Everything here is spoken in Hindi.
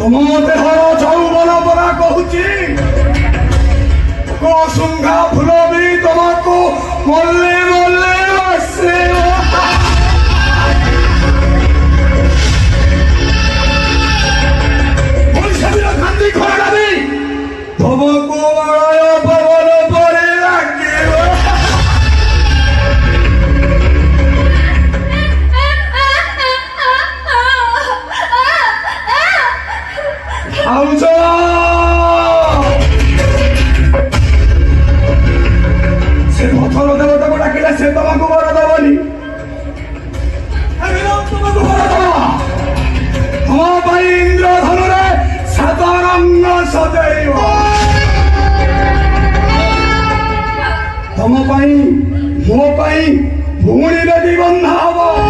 तुम देहर चौबन परा कहूची शुंघा फूल भी तुमको मल्ले मल्ले आसे खांदी खड़ा भी तुमको बड़ाया पवन पड़े लगे से पथर देवता को डाकिले से तुमको बर दबनी तुमको बर दबा हम इंद्रधनु रे सतरंग सदैव तुम मो भूणी नदी बंधा हम